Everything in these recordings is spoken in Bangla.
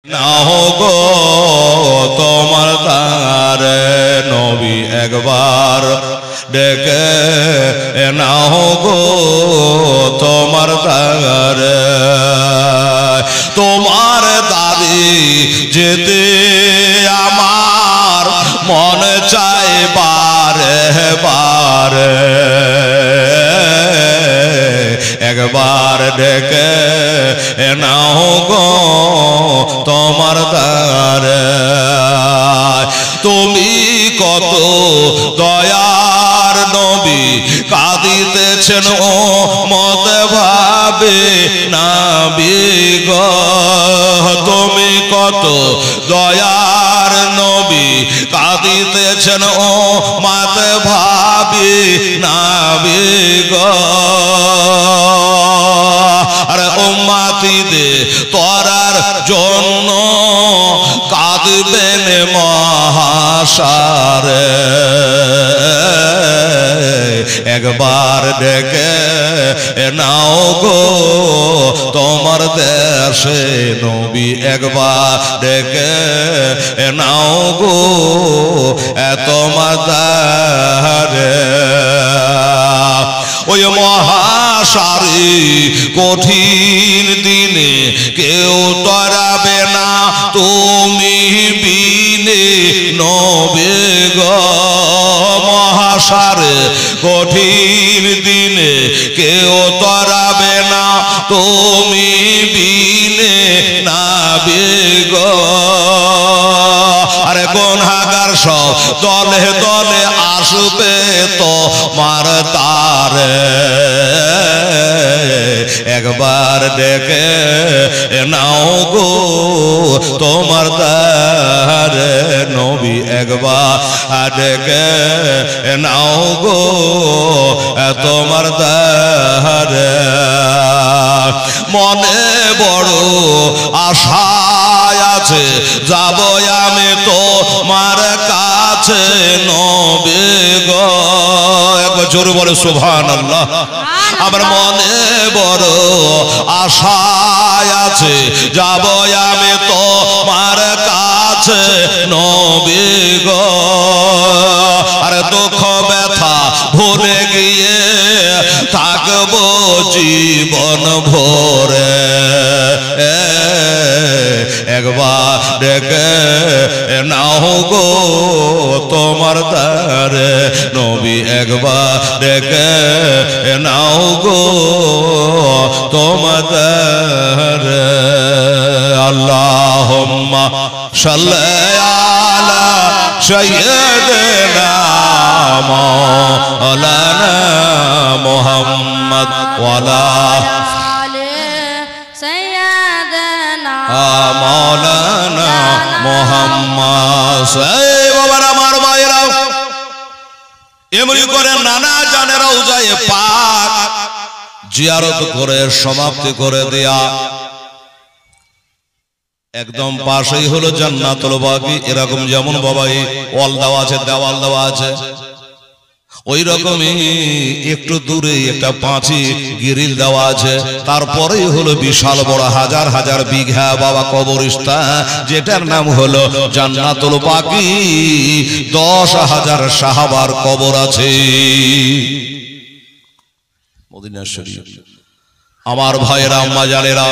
নাও গো তোমার তারে নবী একবার ডেকে নাও গো তোমার তারে তোমার দাদি যেতে আমার মনে চায় বারে বারে একবার ডেকে নাও গো তোমার দ্বারে তুমি কত দয়ার নবী কাঁদিতেছেন ও মতে ভাবে নাবি গো তুমি কত দয়ার নবী কাঁদিতেছেন ও মতে ভাবি নাবি গো আরে উম্মতিদের তরার জন্য কাঁদবেন মহাশারে একবার ডেকে নাও গো তোমার দেশে নবী একবার ডেকে নাও গো তোমার দ্বারে ওই মহাশারে কঠিন দিনে কেউ তরাবে না তুমি বিনে নবে গো মহাশারে কঠিন দিনে কেউ তরাবে না তুমি বিনে নাবে গো আরে গুনাহগার সব দলে দলে আসবে তো মার তারে একবার ডেকে নাও গো তোমার দ্বারে নবী একবার ডেকে নাও গো তোমার দ্বারে মনে বড় আশা আছে যাব আমি তো মার কাছে নবী গো একবার জোরে বলে সুবহানাল্লাহ আমার মনে বড় আশা আছে যাব আমি তো মার কাছে নবী গো আর দুঃখ ব্যথা ভুলে গিয়ে থাকবো জীবন ভরে একবার ডেকে নাও গো তোমার দ্বারে নবী একবার ডেকে নাও গো তোমার দ্বারে আল্লাহুম্মা সাল্লি আলা সাইয়্যিদিনা মাওলানা মুহাম্মদ ওয়া আলা মাওলানা মুহাম্মদ এই বাবার আমার ভাইরাও এমনি করে নানা জানে রওজায়ে পাক জিয়ারত করে সমাপ্তি করে দেয়া একদম পাশেই হলো জান্নাতুল বাকি এরকম যেমন বাবাই ওয়াল দেওয়া আছে দেওয়াল দেওয়া আছে ওই রকমই একটু দূরে একটা পাঁচি গিরিল দেওয়া আছে তারপরেই হলো বিশাল বড় হাজার হাজার বিঘা বাবা কবরস্থান যেটার নাম হলো জান্নাতুল বাকি 10,000 সাহাবার কবর আছে মদিনা শরীফ আমার ভাইরা আম্মা জানেরা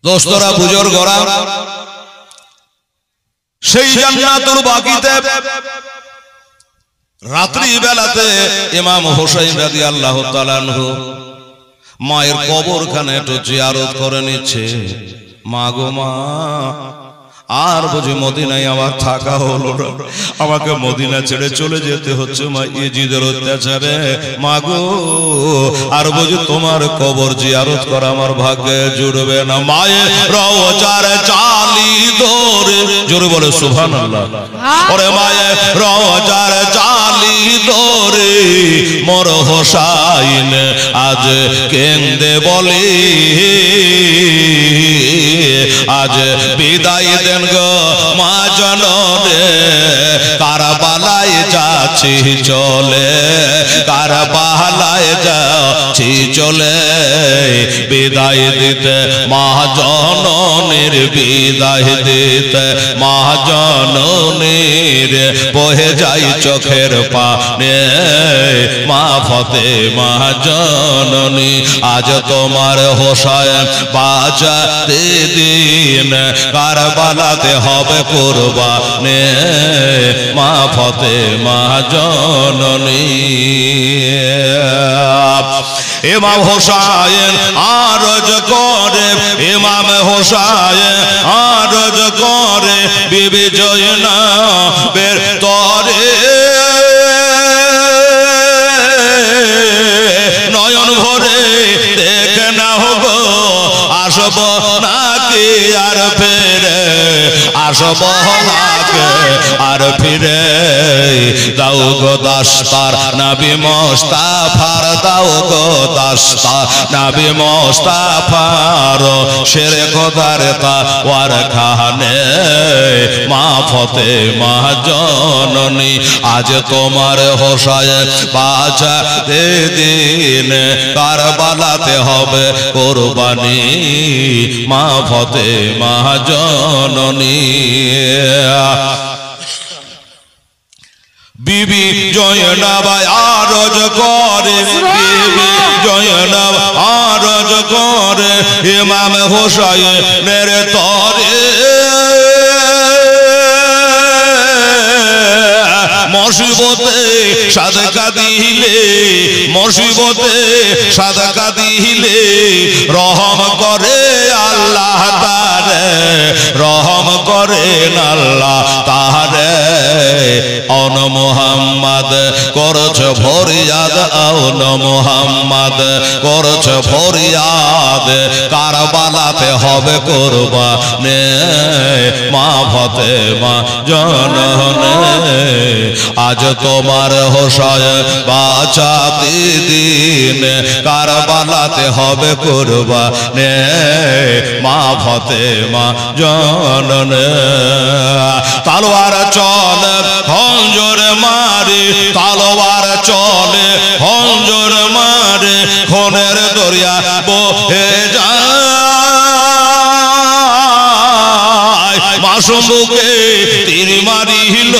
দোস্তরা বুজুর্গরা সেই জান্নাতুল বাকিতে রাত্রি বেলাতে ইমাম হুসাইন রাদিয়াল্লাহু তাআলা আনহু মায়ের কবরখানে একটু জিয়ারত করে নিচ্ছে মা গো মা আর বুঝি মদিনায় আমার থাকা হলো না আমাকে মদিনা ছেড়ে চলে যেতে হচ্ছে মা ইজিদের অত্যাচারে মা গো আর বুঝি তোমার কবর জিয়ারত করা আমার ভাগ্যে জুড়বে না মায়ের রওজার চালি ধরে জোরে বলে সুবহানাল্লাহ ওরে মায়ের রওজার চালি ধরে মোর হোসাইন আজ কেন্দে বলে আজ বিদায় দেন গো মা জনরে কারবালায় যাচ্ছি চলে কারবালায় যাচ্ছি চলে বিদায় দিতে মা জননীর বিদায় দিতে মা জননীর বহে যাই চোখের পানে মা ফাতেমা জননী আজ তোমার হোসাইন বাঁচাতে দিন কারবালাতে হবে কুরবানি মা ফাতেমা জননী ইমাম হোসাইন আরজ করে ইমাম হোসাইন আরজ করে বিবি জয়নবের তরে নয়ন ভরে দেখে না গো আসব নাকি আর ফিরে আসব নাকি আর ফিরে দাও গো দাস্তার নবী মুস্তাফার দাও গো দাস্তার নবী মুস্তাফার শেরে খোদার তাওয়ার খানে মা ফাতেমা জননী আজ তোমার হোসাইন বাঁচাতে দিন কারবালাতে হবে কুরবানি মা ফাতেমা জননী বিবি জয়নব আরজ করে বিবি জয়নব আরজ করে ইমাম হোসাইনের তরে মুসিবতে সাদকা দিলে মুসিবতে সাদকা দিলে রহম করে আল্লাহ তারে রহম করেন আল্লাহ তারে অন মুহাম্মদ করছ ফরিয়াদ অন মুহাম্মদ করছ ফরিয়াদ কারবালাতে হবে কুরবানি মা ফাতেমা জননী আজ তোমার হোসাইন বাঁচাতে দিন কারবালাতে হবে কুরবানি মা ফাতেমা জননী তলোয়ার চলে খঞ্জর মারে তলোয়ার চলে খঞ্জর মারে খুনের দরিয়া বহে যায় মাসুমকে তীর মারিল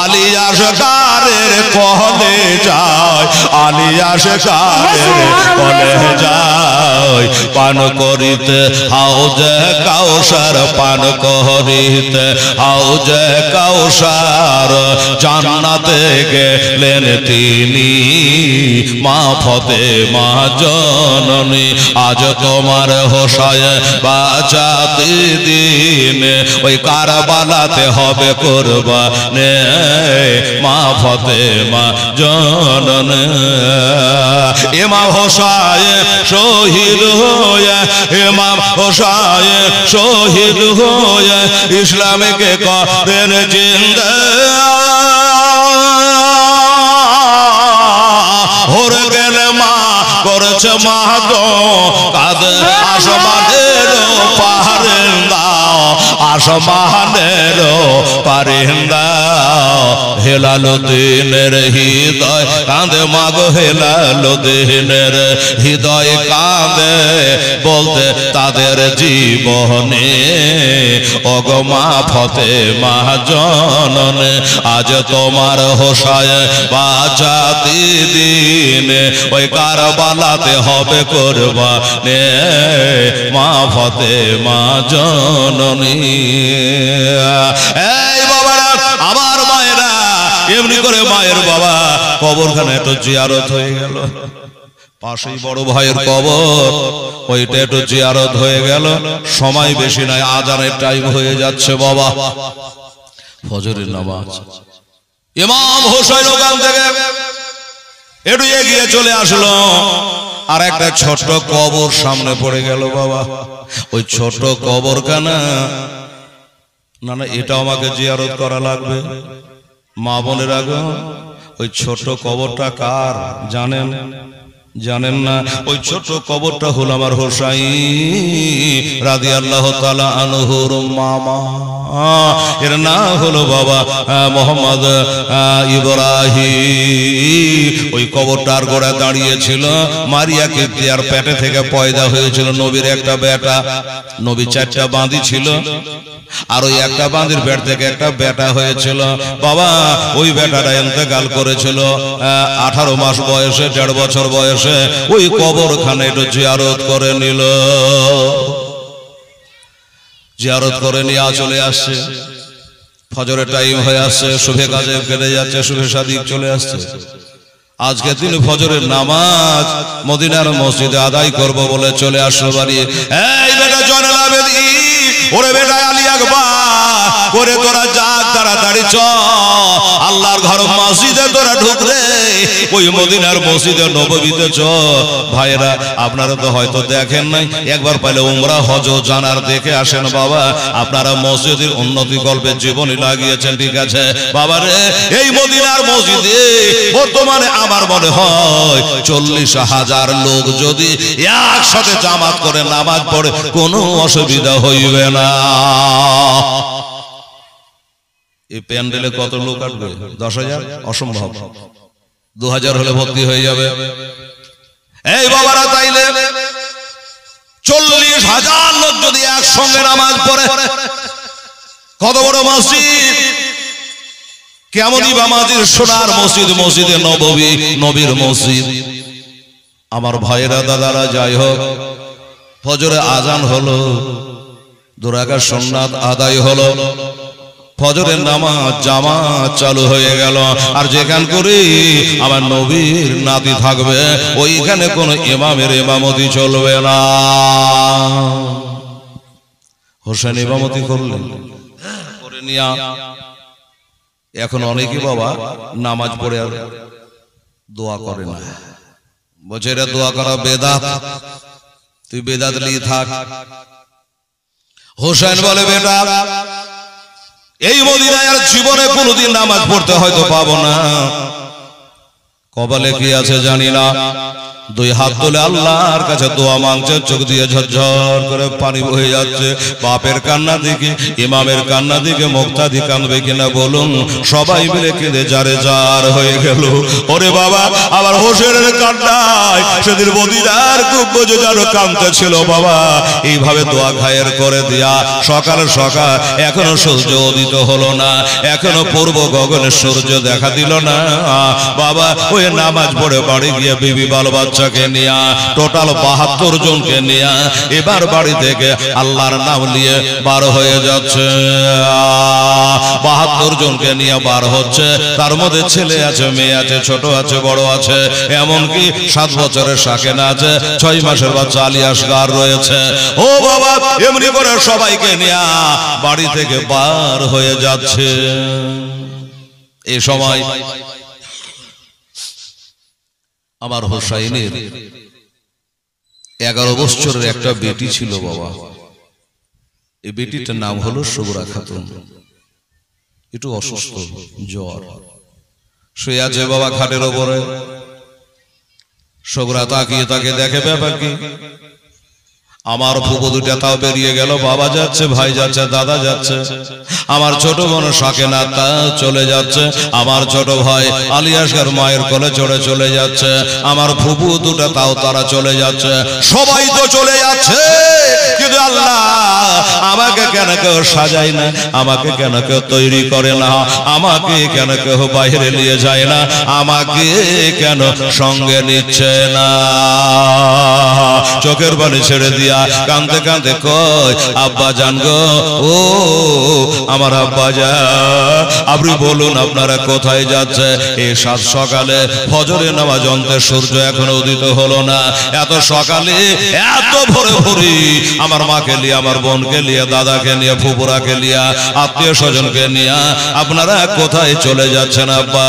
আলী আশকারের কলে যায় আলী আশকারের কলে যায় পান করিতে হাউজে কাউসার পান করিতে হাউজে কাউসার জান্নাতে গেলেন তিনি মা ফাতেমা জননী আজ তোমার হোসাইন বাঁচাতে দিন ওই কারবালাতে হবে কুরবানি মা ফাতেমা জননী ইমাম হোসাইন শহীদ হয়ে ইমাম হোসাইন শহীদ হয়ে ইসলামকে করেন জিন্দা হরে গেলে মা করেছে মা গো কাঁদে আসমানের পাহাড়ের দাও আসমানের পারেন দাও হেলালো দিনের হৃদয় কাঁদে মা গো হেলালো দিনের হৃদয় কাঁদে বলতে তাদের জীবনে ওগো মা ফাতেমা জননী আজ তোমার হোসাইন বাঁচাতে দিন ওই কারবালাতে হবে কুরবানি মা ফাতেমা জননী এই বাবারা আবার মায়েরা এমনি করে মায়ের বাবা কবরখানে একটু জিয়ারত হয়ে গেল পাশেই বড় ভাইয়ের কবর ওইটা একটু জিয়ারত হয়ে গেল সময় বেশি নাই আজানের টাইম হয়ে যাচ্ছে বাবা ফজরের নামাজ ইমাম হোসেন ওখান থেকে একটু এগিয়ে চলে আসলো আর একটা ছোট কবর সামনে পড়ে গেল বাবা ওই ছোট কবরখানা না না এটা আমাকে জিয়ারত করা লাগবে মা বোনের আগে ওই ছোট কবরটা কার জানেন জানেন না ওই ছোট কবরটা হলো আমার হোসাইন রাদিয়াল্লাহু তাআলা আনহুর মামা, এর নাম হলো বাবা মোহাম্মদ ইব্রাহিম। ওই কবরটার গোড়ায় দাঁড়িয়েছিল মারিয়া কিবতিয়ার পেটে থেকে পয়দা হয়েছিল নবীর একটা বেটা। নবী 4টা বাঁধি ছিল, আর ওই একটা বাঁধির পেট থেকে একটা বেটা হয়েছিল। বাবা ওই বেটাটা ইন্তেকাল করেছিল 18 মাস বয়সে, 1.5 বছর বয়সে। ওই কবরখানে একটু জিয়ারত করে নিল, জিয়ারত করে নিয়ে চলে আসছে। ফজরের টাইম হয়ে আসছে, শুভে কাজে কেটে যাচ্ছে, শুভে সাদিক চলে আসছে। আজকে তিনি ফজরের নামাজ মদিনার মসজিদে আদায় করব বলে চলে আসলো বাড়ি। এই বেটা জয়নাল আবেদিন, ওরে বেটা আলী আকবার, করে তোরা যা তাড়াতাড়ি চ, আল্লাহর ঘর মসজিদে তোরা ঢুক রে, ওই মদিনার মসজিদে নববীতে চ। ভাইরা আপনারা তো হয়তো দেখেন নাই, একবার পাইলে উমরা হজ জানার দেখে আসেন বাবা। আপনারা মসজিদের উন্নতি গল্পে জীবনী লাগিয়েছেন, ঠিক আছে বাবা রে। এই মদিনার মসজিদে বর্তমানে আমার মনে হয় 40,000 লোক যদি একসাথে জামাত করে নামাজ পড়ে কোনো অসুবিধা হইবে না। এই প্যান্ডেলে কত লোক আসবে? 10,000? অসম্ভব। 2,000 হলে ভর্তি হয়ে যাবে। এই বাবারা, তাইলে 40,000 লোক যদি একসঙ্গে নামাজ পড়ে, কত বড় মসজিদ, কেমনই বা মাজির সোনার মসজিদ, মসজিদে নববী, নবীর মসজিদ। আমার ভাইয়েরা দাদারা, যাই হোক, ফজরে আজান হলো, 2 রাকাত সুন্নাত আদায় হলো, ফজরের নামাজ জামাত চালু হয়ে গেল। আর যেখান করে আমার নবীর নাতি থাকবে ওইখানে কোনো ইমামের ইমামতি চলবে না। হোসেন ইমামতি করলেন, করে নিয়া এখন অনেকে বাবা নামাজ পড়ে আর দোয়া করে না, বলছে এটা দোয়া করা বেদাত, তুই বেদাত নিয়ে থাক। হোসেন বলে বেটা এই মদিনায় আর জীবনে কোনোদিন নামাজ পড়তে হয়তো পাবো না, কপালে কি আছে জানি না। 2 হাত তুলে আল্লাহর কাছে দোয়া মাংছে, চোখ দিয়ে ঝরঝর করে পানি বয়ে যাচ্ছে। বাপের কান্না দিকে, ইমামের কান্না দিকে মুক্তাদি কাঁদবে কিনা বলুন? সবাই মিলে কেঁদে যারে যার হয়ে গেল। ওরে বাবা, আবার হোসেনের কান্নায় সেদিন মদিনার কুব্বজ যেন কাঁদতে ছিল বাবা। এইভাবে দোয়া খায়ের করে দিয়া সকাল সকাল, এখনো সূর্য উদিত হলো না, এখনো পূর্ব গগনে সূর্য দেখা দিল না বাবা। ওই নামাজ পড়ে বাড়ি গিয়ে বিবি বাল বাচ্চাকে নিয়ে, টোটাল 72 জনকে নিয়ে এবার বাড়ি থেকে আল্লাহর নাম নিয়ে বার হয়ে যাচ্ছে। 72 জনকে নিয়ে বার হচ্ছে, তার মধ্যে ছেলে আছে, মেয়ে আছে, ছোট আছে, বড় আছে, এমনকি 7 বছরের সাকেনা আছে, 6 মাসের বাচ্চা আলী আসগার রয়েছে। ও বাবা, এমনি করে সবাইকে নিয়ে বাড়ি থেকে বার হয়ে যাচ্ছে। এই সময় আমার হোসাইনের 11 বছরের একটা বেটি ছিল বাবা। এই বেটিটার নাম হলো সুগরা খাতুন। একটু অসুস্থ, জ্বর, শুয়ে আছে বাবা খাটের ওপরে। সুগরা তাকিয়ে তাকে দেখে, ব্যাপার কি? আমার ফুপু 2টা তাও বেরিয়ে গেল, বাবা যাচ্ছে, ভাই যাচ্ছে, দাদা যাচ্ছে। আমার ছোট বোন সাকেনা তা চলে যাচ্ছে, আমার ছোট ভাই আলী আসগার মায়ের কোলে চড়ে চলে যাচ্ছে, আমার ফুপু 2টা তাও তারা চলে যাচ্ছে। সবাই তো চলে যাচ্ছে, কিন্তু আল্লাহ আমাকে কেন কেউ সাজায় না, আমাকে কেন কেউ তৈরি করে না, আমাকে কেন কেউ বাইরে নিয়ে যায় না, আমাকে কেন সঙ্গে নিচ্ছে না? চোখের পানি ছেড়ে দিয়া কাঁদতে কাঁদতে কয়, আব্বা জান গো, ও আমার আব্বা জান, আপনি বলুন আপনারা কোথায় যাচ্ছে? এই 7 সকালে ফজরের নামাজ অন্তে সূর্য এখনো উদিত হলো না, এত সকালে এত ভোরে ভোরে আমার মাকে নিয়ে, আমার বোনকে নিয়ে, দাদাকে নিয়ে, ফুপুরাকে নিয়ে, আত্মীয় স্বজনকে নিয়ে আপনারা কোথায় চলে যাচ্ছেন আব্বা?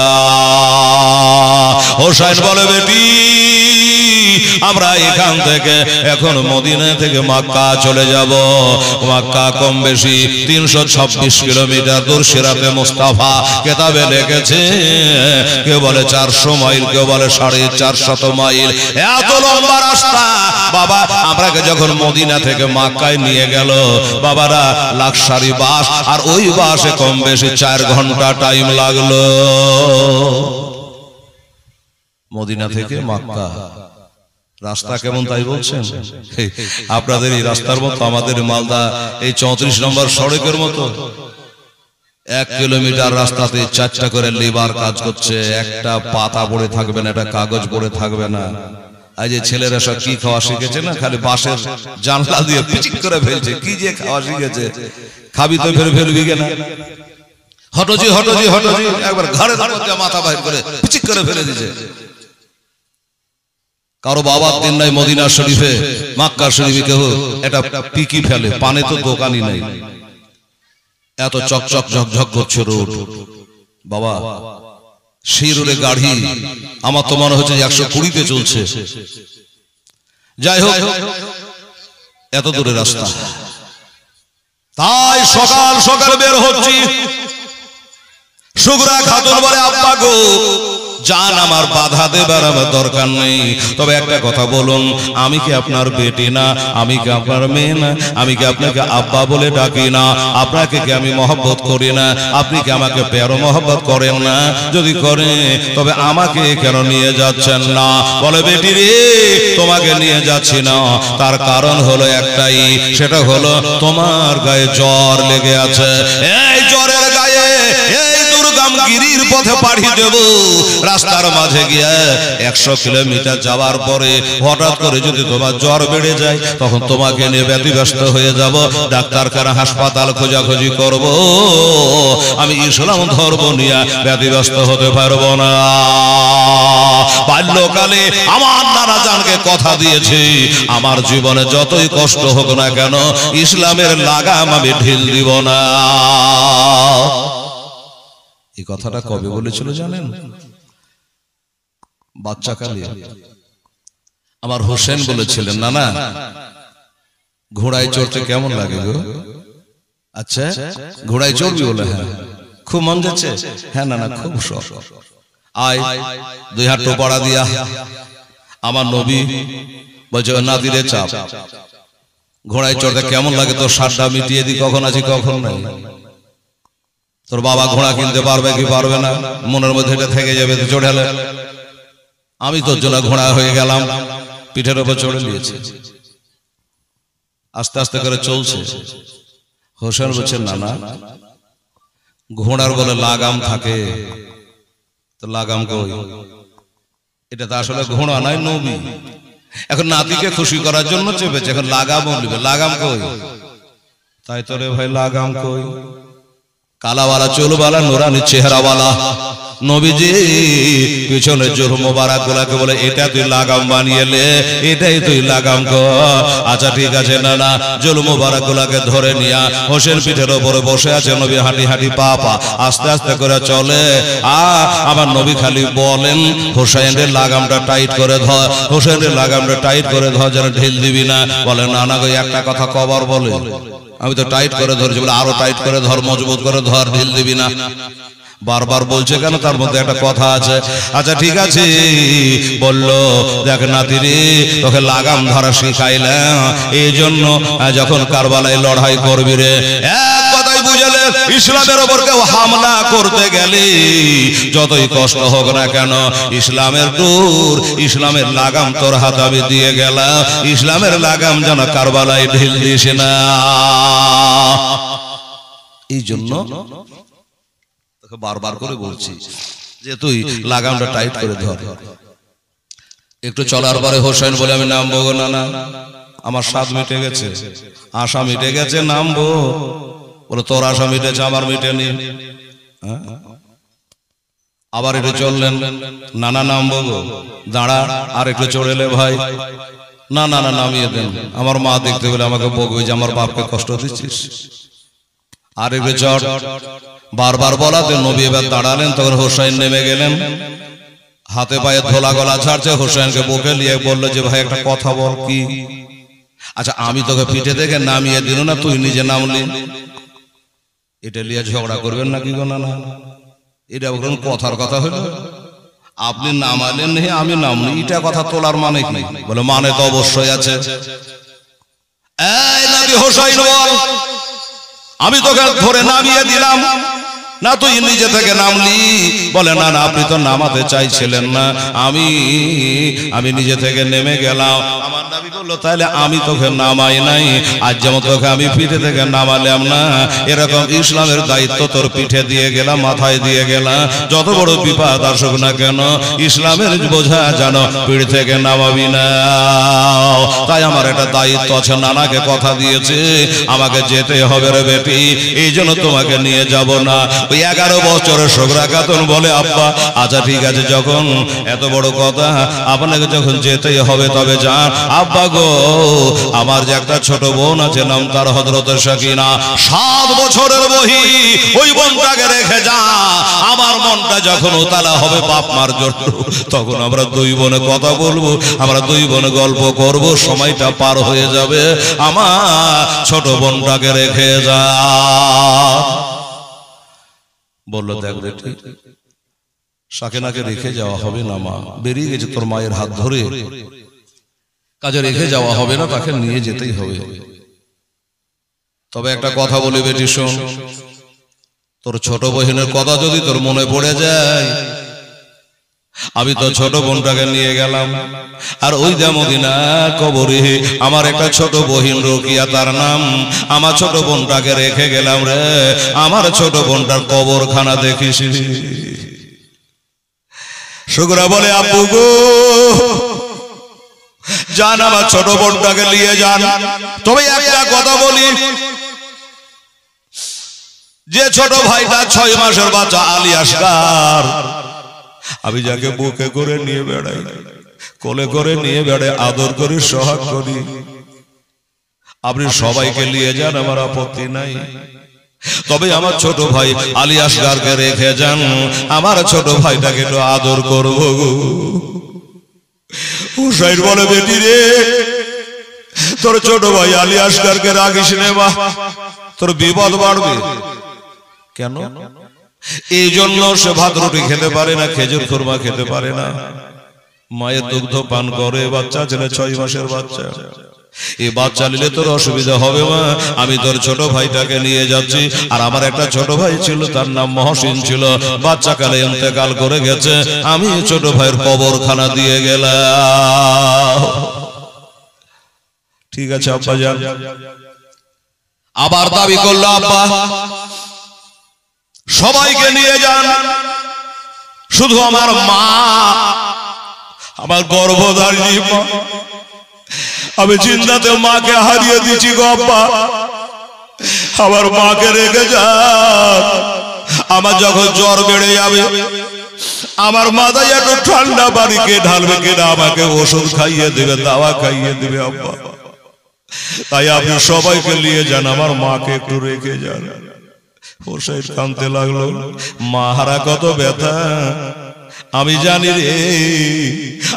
হোসেন বলে, বেটি আমরা এখান থেকে এখন মদিনা থেকে মক্কা চলে যাব। মক্কা কম বেশি 326 কিলোমিটার দূর। সিরাতে মুস্তাফা কিতাবে লিখেছে, কেউ বলে 400 মাইল, কেউ বলে 450 মাইল। এত লম্বা রাস্তা বাবা। আমরাকে যখন মদিনা থেকে মক্কায় নিয়ে গেল বাবারা, লাক্সারি বাস, আর ওই বাসে কম বেশি 4 ঘন্টা টাইম লাগলো। মদিনা থেকে মক্কা রাস্তা কেমন তাই বলছেন? আপনাদের এই রাস্তার মতো আমাদের মালদা এই 34 নম্বর সড়কের মতো 1 কিলোমিটার রাস্তাতে 4টা করে লেবার কাজ করছে। একটা পাতা পড়ে থাকবে না, একটা কাগজ পড়ে থাকবে না। আজ যে ছেলেরা সব কি খাওয়া শিখেছে না, খালি বাঁশের জানলা দিয়ে পিচিক করে ফেলছে। কি যে খাওয়া শিখেছে, খাবি তো ফেলবি না। হটজি হটজি হটজি, একবার ঘরে মাথা বাইর করে পিচিক করে ফেলে দিয়েছে। কারো বাবার দিন নাই মদিনা শরীফে, মক্কা শরীফে কেউ এটা পিকি ফেলে, পানে তো দোকানই নাই। এত চকচক ঝকঝক করছে রোড বাবা। সেই রোডে গাড়ি আমার তো মনে হচ্ছে 120-তে চলছে। যাই হোক, এত দূরে রাস্তা, তাই সকাল সকাল বের হচ্ছি। সুগরা খাতুন বলে, আব্বা গো জান, আমার বাধা দেবার আমার দরকার নেই, তবে একটা কথা বলুন, আমি কি আপনার বেটি না? আমি কি আপনার মেয়ে না? আমি কি আপনাকে আব্বা বলে ডাকি না? আপনাকে কি আমি মহব্বত করি না? আপনি কি আমাকে প্যারো মহব্বত করেন না? যদি করে তবে আমাকে কেন নিয়ে যাচ্ছেন না? বলে, বেটি রে, তোমাকে নিয়ে যাচ্ছি না, তার কারণ হলো একটাই, সেটা হলো তোমার গায়ে জ্বর লেগে আছে। এই জ্বরের গায়ে এই দুর্গমগিরির পথে পাড়ি দেব। রাস্তার মাঝে গিয়ে 100 কিলোমিটার যাওয়ার পরে হঠাৎ করে যদি তোমার জ্বর বেড়ে যায়, তখন তোমাকে নিয়ে ব্যতিব্যস্ত হয়ে যাব, ডাক্তারখানা হাসপাতাল খোঁজাখুঁজি করব। আমি ইসলাম ধর্ম নিয়ে ব্যতিব্যস্ত হতে পারবো না। বাল্যকালে আমার নানা জানকে কথা দিয়েছি, আমার জীবনে যতই কষ্ট হোক না কেন, ইসলামের লাগাম আমি ঢিল দিব না। এই কথাটা কবে বলেছিল জানেন? বাচ্চাকালে আমার হোসেন বলেছিলেন, না না ঘোড়ায় চড়তে কেমন লাগে গো? আচ্ছা ঘোড়ায় চড়বি? বলে হ্যাঁ। খুব মন যাচ্ছে? হ্যাঁ। না না খুব শখ। আয় 2 হাত টোপাড়া দিয়া। আমার নবী বলছে, নাতিরে চাপ, ঘোড়ায় চড়তে কেমন লাগে তোর সারটা মিটিয়ে দি, কখন আছি কখন নাই। তোর বাবা ঘোড়া কিনতে পারবে কি পারবে না, মনের মধ্যে এটা থেকে যাবে, তো চড়ালে। আমি তোর জন্য ঘোড়া হয়ে গেলাম, পিঠের উপর চড়ে নিয়েছে, আস্তে আস্তে করে চলছে। হোসেন বলছেন, না না ঘোড়ার বলে লাগাম থাকে, তো লাগাম কই? এটা তো আসলে ঘোড়া নাই, নবী। এখন নাতিকে খুশি করার জন্য চেপেছে, এখন লাগামও নিবে, লাগাম কই? তাই তো রে ভাই, লাগাম কই? কালাওয়ালা চুলওয়ালা নুরানি চেহারাওয়ালা নবীজি পিছনে জোর মোবারক গুলাকে বলে, এটা তুই লাগাম বানিয়েলে, এটাই তুই লাগাম কর। আচ্ছা ঠিক আছে। না না জোর মোবারক গুলাকে ধরে নিয়া হোসেন পিঠের ওপরে বসে আছে। নবী হাঁটি হাঁটি পা পা আস্তে আস্তে করে চলে। আমার নবী খালি বলেন, হোসেনের লাগামটা টাইট করে ধর, হোসেনের লাগামটা টাইট করে ধর, যেন ঢিল দিবি না। বলে, না না গো একটা কথা কবার বলে, আমি তো টাইট করে ধরেছি। বলে, আরো টাইট করে ধর, মজবুত করে ধর, ঢিল দিবি না। বারবার বলছে কেন? তার মধ্যে একটা কথা আছে। আচ্ছা ঠিক আছে, বললো, দেখ নাতিরে, তোকে লাগাম ধরা শিখাইলাম, এই জন্য যখন কারবালায় লড়াই করবি রে, এক কথাই বুঝালে, ইসলামের ওপর কেউ হামলা করতে গেলে যতই কষ্ট হোক না কেন, ইসলামের ডোর, ইসলামের লাগাম তোর হাতে আমি দিয়ে গেলাম, ইসলামের লাগাম যেন কারবালায় ঢিল দিস না। এই জন্য বারবার করে বলছি যে তুই লাগামটা টাইট করে ধর। একটু চলার পরে হোসেন বলে, আমি নামবো গো। না না আমার স্বাদ মিটে গেছে, আশা মিটে গেছে, নামবো। বলে, তোর আশা মিটেছে, আমার মিটেনি। আবার একটু চললেন, না না নামবো গো। দাঁড়া, আর একটু চড়েলে ভাই। না না না নামিয়ে দেন, আমার মা দেখতে গেলে আমাকে বকবে যে আমার বাপকে কষ্ট দিচ্ছিস। আর একটু চড়। বারবার বলাতে নবী এবার দাঁড়ালেন, তখন হোসেন নেমে গেলেন, হাতে পায়ে ধোলা গলা ছাড়ছে, হোসেনকে বুকে নিয়ে বললো যে ভাই একটা কথা বল। কি? আচ্ছা আমি তোকে পিঠে থেকে নামিয়ে দিল না, তুই নিজে নামলি, এটা নিয়ে ঝগড়া করবেন না কি গো? না না, এটা বলুন কথার কথা হলো, আপনি নামালেন হে আমি নামনি, এটা কথা তোলার মানে কি? বলে মানে তো অবশ্যই আছে। এই নবী হোসেন বল, আমি তোকে ধরে নামিয়ে দিলাম না, তুই নিজে থেকে নামলি? বলে না না, আপনি তো নামাতে চাইছিলেন না, আমি নিজে থেকে নেমে গেলাম। আমার নবী বললো তাহলে আমি তোকে নামাই নাই, আজ যেমন তোকে আমি পিঠে থেকে নামালাম না, এরকম ইসলামের দায়িত্ব তোর পিঠে দিয়ে গেলাম, মাথায় দিয়ে গেলাম। যত বড় বিপদ আসুক না কেন, ইসলামের বোঝা জানো পিঠ থেকে নামাবি না। তাই আমার একটা দায়িত্ব আছে, নানাকে কথা দিয়েছে আমাকে যেতে হবে রে বেটি, এই জন্য তোমাকে নিয়ে যাব না। ওই 11 বছরের শোকরা খাতুন বলে আব্বা আচ্ছা ঠিক আছে, যখন এত বড় কথা আপনাকে যখন যেতেই হবে তবে যান। আব্বা গো, আমার যে একটা ছোট বোন আছে, নাম তার হযরত সাকিনা, 7 বছরের বহি, ওই বোনটাকে রেখে যা। আমার মনটা যখন উতালা হবে বাপ মার জন্য, তখন আমরা দুই বোনে কথা বলবো, আমরা দুই বোনে গল্প করব, সময়টা পার হয়ে যাবে। আমার ছোট বোনটাকে রেখে যা। বললো দেখ বেটি, সাকিনাকে রেখে যাওয়া হবে না মা, বেরিয়ে গেছে তোর মায়ের হাত ধরে, কাজে রেখে যাওয়া হবে না, তাকে নিয়ে যেতেই হবে। তবে একটা কথা বলি বেটি শোন, তোর ছোট বহিনের কথা যদি তোর মনে পড়ে যায়, আমি তো ছোট বোনটাকে নিয়ে গেলাম, আর ওই যে মদিনা কবরে আমার একটা ছোট বহিন রোকিয়া তার নাম, আমার ছোট বোনটাকে রেখে গেলাম রে। আমার ছোট বোনটার কবরখানা দেখিস। শুকরা বলে আব্বু গো, যান আমার ছোট বোনটাকে নিয়ে যান। তবে একটা কথা বলি, যে ছোট ভাইটা 6 মাসের বাচ্চা আলী আসগার, আমি যাকে বুকে করে নিয়ে বেড়াই, কোলে করে নিয়ে বেড়াই, আদর করি, সোহাগ করি, আপনি সবাইকে নিয়ে যান, আমার আপত্তি নাই। তবে আমার ছোট ভাই আলী আসগারকে রেখে যান, আমার ছোট ভাইটাকে একটু আদর করব। হুসাইন বলে বেটি রে, তোর ছোট ভাই আলী আসগারকে রাখিস নে মা, তোর বিপদ বাড়বে। কেন? এই জন্য সে ভাত রুটি খেতে পারে না, খেজুর খুরমা খেতে পারে না, মায়ের দুগ্ধ পান করে। বাচ্চা ছেলে 6 মাসের বাচ্চা, এই বাচ্চা নিলে তোর অসুবিধা হবে মা, আমি তোর ছোট ভাইটাকে নিয়ে যাচ্ছি। আর আমার একটা ছোট ভাই ছিল, তার নাম মহসিন ছিল, বাচ্চা কালে ইন্তেকাল করে গেছে, আমি ছোট ভাইয়ের কবরখানা দিয়ে গেলাম। ঠিক আছে আব্বা যান। আবার দাবি করলো আব্বা সবাইকে নিয়ে যান, শুধু আমার মা, আমার গর্ভধারিণী মা, আমি চিন্তাতে মাকে হারিয়ে দিচ্ছি গো আব্বা, আমার মাকে রেখে যান। আমার যখন জ্বর বেড়ে যাবে, আমার মাথায় একটু ঠান্ডা পানি কে ঢালবে, কেনা আমাকে ওষুধ খাইয়ে দেবে, দাওয়া খাইয়ে দেবে আব্বা। তাই আপনি সবাইকে নিয়ে যান, আমার মাকে একটু রেখে যান। হোসেন কাঁদতে লাগলো, মা হারা কত ব্যথা আমি জানি রে,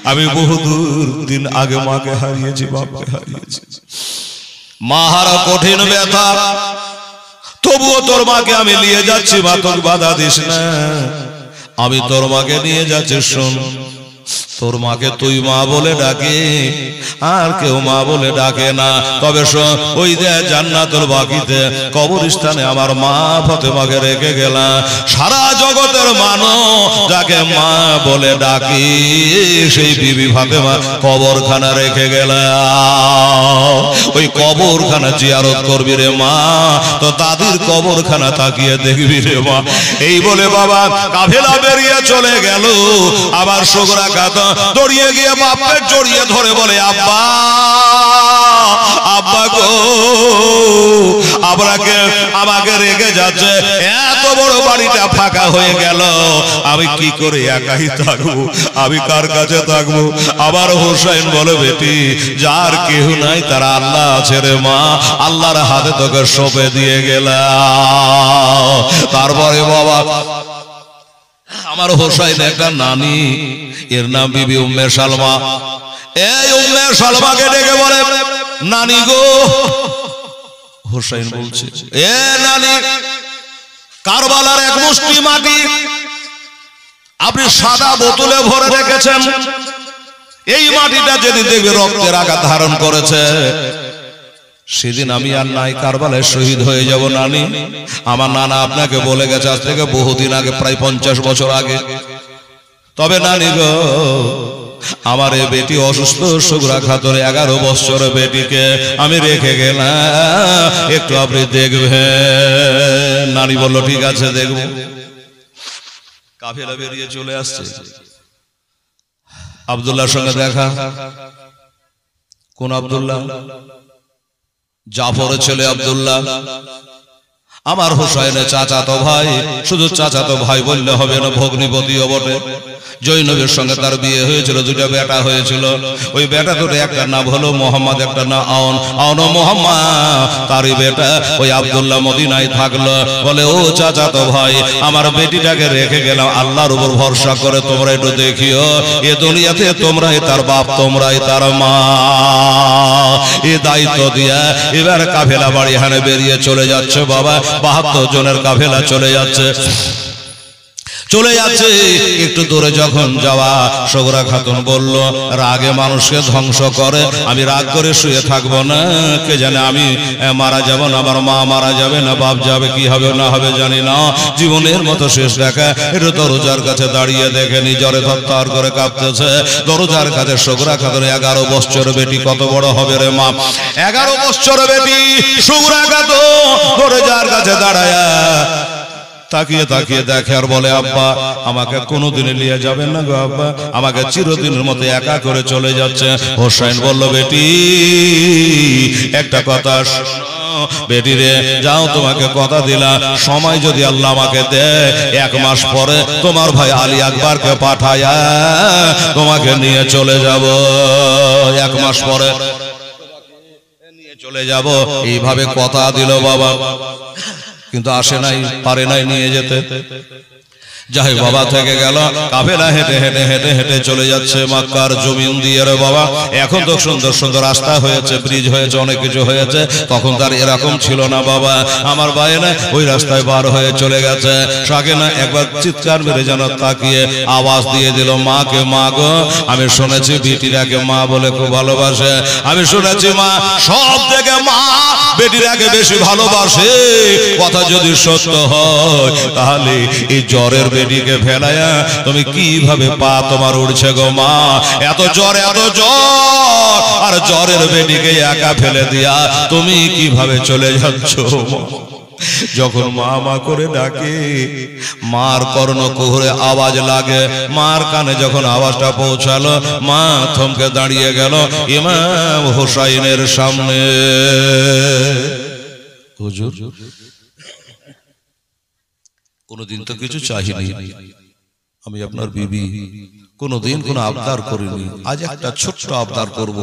আমি বহুদূর দিন আগে মাকে হারিয়েছি, বাপকে হারিয়েছি, মা হারা কঠিন ব্যথা, তবুও তোর মাকে আমি নিয়ে যাচ্ছি, মা তোর বাধা দিস না, আমি তোর মাকে নিয়ে যাচ্ছি। শোন, তোর মাকে তুই মা বলে ডাকে, আর কেউ মা বলে ডাকে না। তবে ওই যে জান্নাতুল বাকিতে কবরস্থানে আমার মা ফাতেমাকে রেখে গেলাম। সারা জগতের মানুষ যাকে মা বলে ডাকি, সেই বিবি ফাতেমা কবরখানা রেখে গেলাম। ওই কবরখানা জিয়ারত করবি রে মা, তো দাদির কবরখানা তাকিয়ে দেখবি রে মা। এই বলে বাবা কাফেলা বেরিয়ে চলে গেল। আবার শুকরা খাতুন দৌড়িয়ে গিয়ে বাপকে জড়িয়ে ধরে বলে আব্বা, আব্বা গো, আমাকে রেখে যাচ্ছে, এত বড় বাড়িটা ফাঁকা হয়ে গেল, আমি কি করে একাই থাকবো, আমি কার কাছে থাকবো? আবার হোসেন বলে বেটি, যার কেউ নাই তার আল্লাহ আছে রে মা, আল্লাহর হাতে তোকে সঁপে দিয়ে গেলাম। তারপরে বাবা আমার হোসাইন একটা নানি, এর নাম বিবি উম্মে সালমা। এই উম্মে সালমাকে ডেকে বলে, নানি গো। হোসাইন বলছে, এ নানি, কারবালার এক মুষ্টি মাটি আপনি সাদা বোতলে ভরে রেখেছেন, এই মাটিটা যেদিন দেখবে রক্তের আঘাত ধারণ করেছে, সেদিন আমি আর নাই, কারবালায় শহীদ হয়ে যাব নানি। আমার নানা আপনাকে বলে গেছে আজ থেকে বহুদিন আগে, প্রায় 50 বছর আগে। তবে নানি গো, আমার এ বেটি অসুস্থ, সুগরা খাতুন 11 বছর বেটিকে আমি রেখে গেলাম, একটু আপনি দেখবেন। নানি বলল ঠিক আছে দেখব। কাফেলা বেরিয়ে চলে আসছে, আব্দুল্লাহর সঙ্গে দেখা। কোন আব্দুল্লাহ? জাফরের ছেলে আব্দুল্লাহ, আমার হোসাইনের চাচাতো ভাই। শুধু চাচাতো ভাই বললে হবে না, ভগ্নিপতিও বটে। জৈনবের সঙ্গে তার বিয়ে হয়েছিল, 2টা বেটা হয়েছিল। ওই বেটা দুটো, একটা নাম হলো মোহাম্মদ, একটা নাম আওন। আওন ও মোহাম্মদ, তারই বেটা ওই আব্দুল্লাহ মদিনায় থাকলো। বলে, ও চাচাতো ভাই, আমার বেটিটাকে রেখে গেলাম, আল্লাহর উপর ভরসা করে তোমরা একটু দেখিও, এ দুনিয়াতে তোমরাই তার বাপ, তোমরাই তার মা। এ দায়িত্ব দিয়া এবার কাফেলা বাড়ি হানে বেরিয়ে চলে যাচ্ছে বাবা। 72 জনের কাফেলা চলে যাচ্ছে। একটু দূরে যখন যাওয়া, সুগরা খাতুন বলল, রাগে মানুষকে ধ্বংস করে, আমি রাগ করে শুয়ে থাকবো না। কে জানে আমি মারা যাব না, আমার মা মারা যাবে না, বাপ যাবে, কি হবে না হবে জানি না। জীবনের মতো শেষ দেখা। একটু দরজার কাছে দাঁড়িয়ে দেখেনি, জ্বরে থরথর করে কাঁপতেছে। দরজার কাছে সুগরা খাতুন 11 বছর বেটি, কত বড় হবে রে মা, 11 বছর বেটি সুগরা খাতুন দরজার কাছে দাঁড়ায় তাকিয়ে তাকিয়ে দেখে আর বলে, আব্বা আমাকে কোনোদিনে নিয়ে যাবেন না গো আব্বা, আমাকে চিরদিনের মতো একা করে চলে যাচ্ছে। হোসাইন বলল, বেটি একটা কথা শোনো, বেটি রে যাও, তোমাকে কথা দিলাম, সময় যদি আল্লাহ আমাকে দেয়, 1 মাস পরে তোমার ভাই আলী আকবরকে পাঠায়া তোমাকে নিয়ে চলে যাব। 1 মাস পরে নিয়ে চলে যাব, এইভাবে কথা দিল বাবা। কিন্তু আসে নাই, পারে নাই নিয়ে যেতে। যাই বাবা থেকে গেল। কাফেলা হেঁটে হেঁটে হেঁটে হেঁটে চলে যাচ্ছে মক্কার জমিন দিয়ে রে বাবা। এখন তো সুন্দর সুন্দর রাস্তা হয়েছে, ব্রিজ হয়েছে, অনেক কিছু হয়েছে। তখন তার এরকম ছিল না বাবা। আমার ভাই না ওই রাস্তায় বার হয়ে চলে গেছে। সাকে না একবার চিৎকার মেরে যেন তাকিয়ে আওয়াজ দিয়ে দিল, মাকে, মা গো, আমি শুনেছি বেটিরাকে মা বলে খুব ভালোবাসে। আমি শুনেছি মা সব থেকে মা বেটিরাকে বেশি ভালোবাসে। কথা যদি সত্য হয়, তাহলে এই জ্বরের বেটিকে ফেলায়া তুমি কিভাবে পা তোমার উঠছে গো মা? এত জ্বর, এত জ্বর, আর জ্বরের বেটিকে একা ফেলে দিয়া তুমি কিভাবে চলে যাচ্ছ? যখন মা মা করে ডাকে, মার কর্ণকুহরে আওয়াজ লাগে। মার কানে যখন আওয়াজটা পৌঁছালো, মা থমকে দাঁড়িয়ে গেল ইমাম হোসাইনের সামনে। হুজুর, কোনদিন তো কিছু চাইনি, আমি আপনার বিবি, কোনদিন কোনো আবদার করিনি। আজ একটা ছোট্ট আবদার করব,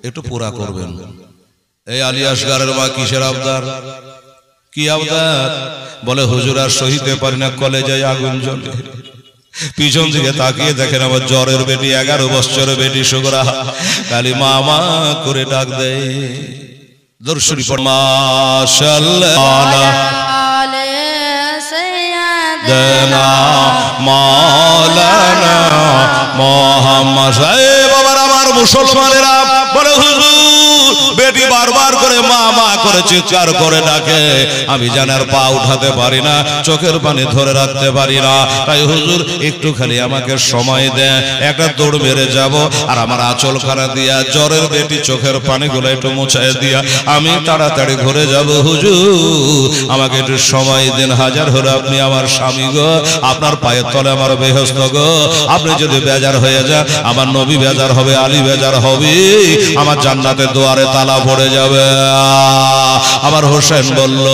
একটু পুরা করবেন। এই আলী আসগারের মা, কিসের আবদার? কি আবদার? বলে, হুজুর আর সহিতে পারি না, কলেজায় আগুন জ্বলে। পিছন দিকে তাকিয়ে দেখেন আমার জ্বরের বেটি, 11 বছরের বেটি সুগরা খালি মা মা করে ডাক দেয়। দর্শনী মাশাআল্লাহ দেনা মাওলানা মোহাম্মদ সাহেব। বাবার আমার মুসলমানেরা বলে, হুজুর বেটি বারবার করে মা মা করে চিৎকার করে ডাকে, আমি জানার পা উঠাতে পারি না, চোখের পানি ধরে রাখতে পারি না। তাই হুজুর একটুখানি আমাকে সময় দেন, একটা দৌড় মেরে যাব, আর আমার আঁচল খানা দিয়া জ্বরের বেটি চোখের পানিগুলো একটু মুছাই দিয়া আমি তাড়াতাড়ি ঘুরে যাব। হুজুর আমাকে একটু সময় দেন। হাজার হলো আপনি আমার স্বামী গো, আপনার পায়ের তলে আমার বেহেশত গো। আপনি যদি বেজার হয়ে যান, আমার নবী বেজার হবে, আলী বেজার হবে, আমার জান্নাতের দুয়ারে তালা পড়ে যাবে। আমার হোসেন বলল,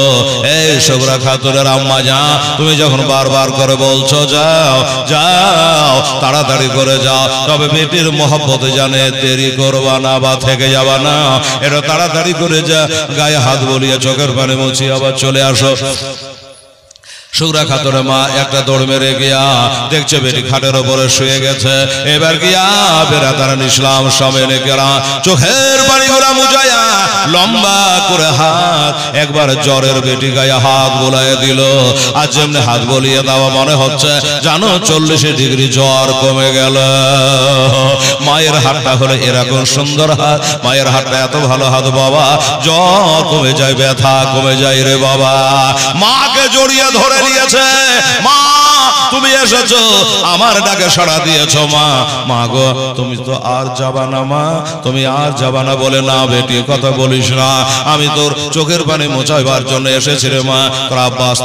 এই সুগরা খাতুনের আম্মা যা, তুমি যখন বারবার করে বলছো যাও যাও, তাড়াতাড়ি করে যাও, তবে বেটির মহব্বতে জানে দেরি করবা না বা থেকে যাবা না, এটা তাড়াতাড়ি করে যা, গায়ে হাত বলিয়ে চোখের পানি মুছিয়ে আবার চলে আসো। সুগরা খাতুনের মা একটা দৌড় মেরে গিয়া দেখছে বেটি খাটের উপরে শুয়ে গেছে। এবার গিয়া বেরাদারান ইসলাম সামনে গেরা চোখের পানিগুলা মুজায়া লম্বা করে হাত একবার জ্বরের বেটি গায়ে হাত বোলায় দিল। আর যেমনি হাত বলিয়ে দেওয়া মনে হচ্ছে জানো 40 ডিগ্রি জ্বর কমে গেল। মায়ের হাতটা হলো এরকম সুন্দর হাত, মায়ের হাতটা এত ভালো হাত বাবা, জ্বর কমে যায়, ব্যথা কমে যায় রে বাবা। মাকে জড়িয়ে ধরে নিয়েছে। মা তুমি এসেছো, আমার ডাকে সাড়া দিয়েছো। মা মা গো তুমি তো আর যাবা না, মা তুমি আর যাবা না। বলে না বেটি কথা বলিস না, আমি তোর চোখের পানি মোছাইবার জন্য এসেছি রে মা। তোর আব্বাস